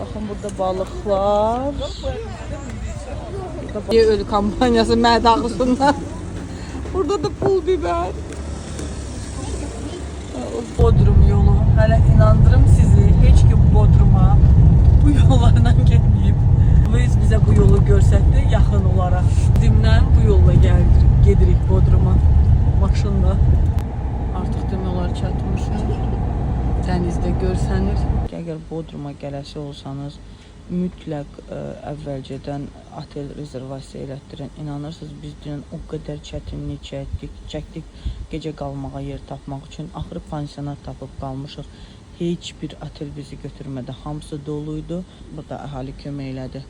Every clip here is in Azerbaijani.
Baxın burada balıqlar. Burada ölü kampanyası mədə ağrısından. Burada da pul biber. Bodrum yolu. Hələ inandırım sizi, heç kim Bodruma bu yollarla getməyib. Biz bizə bu yolu görsətdi yaxın olaraq. Dimdən bu yolla gedirik Bodruma maşınla. Artıq demək olar çatmışıq. Dənizdə görsənir. Əgər Bodruma gələsi olsanız, mütləq əvvəlcədən otel rezervasiya elətdirin. İnanırsınız, biz dünən o qədər çətinlik çəkdik gecə qalmağa yer tapmaq üçün. Axırı pansionat tapıb qalmışıq. Heç bir otel bizi götürmədi. Hamısı doluydu. Burada əhali kömək elədi.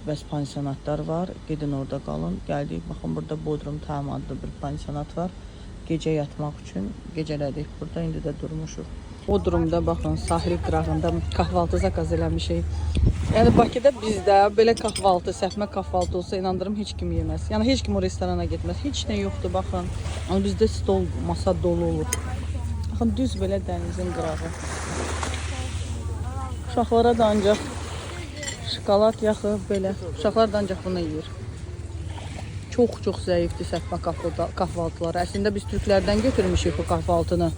Bəs pansionatlar var. Gedin orada qalın. Gəldik. Baxın, burada Bodrum Tam adlı bir pansionat var. Gecə yatmaq üçün gecələdik burada. İndi də durmuşuq. Bodrumda baxın, sahil qırağında kahvaltı zakaz eləmişik. Yəni Bakıda bizdə belə kahvaltı, səfmə kahvaltı olsa inandırım heç kim yeməz. Yəni heç kim o restorana getməz. Heç nə yoxdur baxın. Amma bizdə stol, masa dolu olur. Baxın, düz belə dənizin qırağı. Uşaqlara da ancaq şokolad yaxı belə. Uşaqlar da ancaq bunu yeyir. Çox zəifdir səfmə kahvaltıları. Əslində biz türklərdən götürmüşük bu kahvaltını.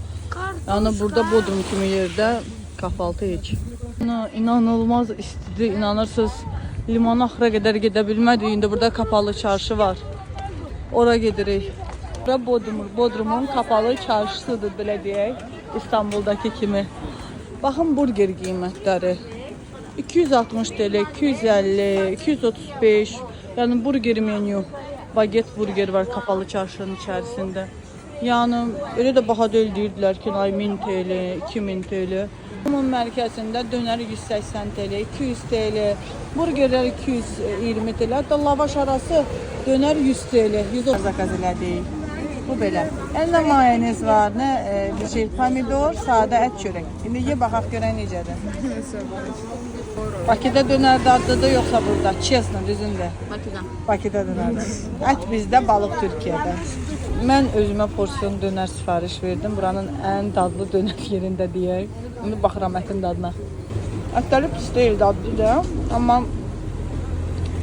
Yəni burada Bodrum kimi yerdə kahvaltı heç. İnanılmaz istidir, inanırsınız. Limana axıra qədər gedə bilmədik. İndi burada kapalı çarşı var. Ora gedirik. Bura Bodrumun kapalı çarşısıdır, belə deyək. İstanbuldakı kimi. Baxın burger qiymətləri. 260 TL, 250, 235. Yəni burger menyu. Baget burger var kapalı çarşının içərisində. Yəni öyle də baha deyil deyirdilər ki, 1000 TL, 2000 TL. Bunun mərkəzində dönər 180 TL, 200 TL, burgerlər 220 TL, hətta lavaş arası dönər 100 TL, 130 zakaz elədik. Bu belə. Əlində mayonez var, nə bir şey, pomidor, sadə ət çörək. İndi ye baxaq görək necədir. Bakıda dönər dadlıdır yoxsa burada? Çesna, düzündə. Bakıda dönərdir. Ət bizdə, balıq Türkiyədə. Mən özümə porsiyon dönər sifariş verdim. Buranın ən dadlı dönər yerində deyək. İndi baxıram ətin dadına. Ətləri pis deyil, dadlıdır. Amma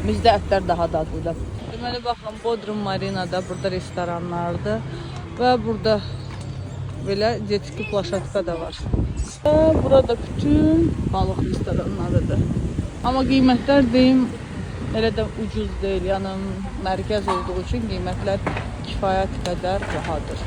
bizdə ətlər daha dadlıdır. Deməli, baxın, Bodrum Marinada burada restoranlardır. Və burada belə jetski plaşatka da var. Burada bütün balıq restoranlarıdır. Amma qiymətlər deyim, elə də ucuz deyil. Yəni mərkəz olduğu üçün qiymətlər kifayət qədər bahadır.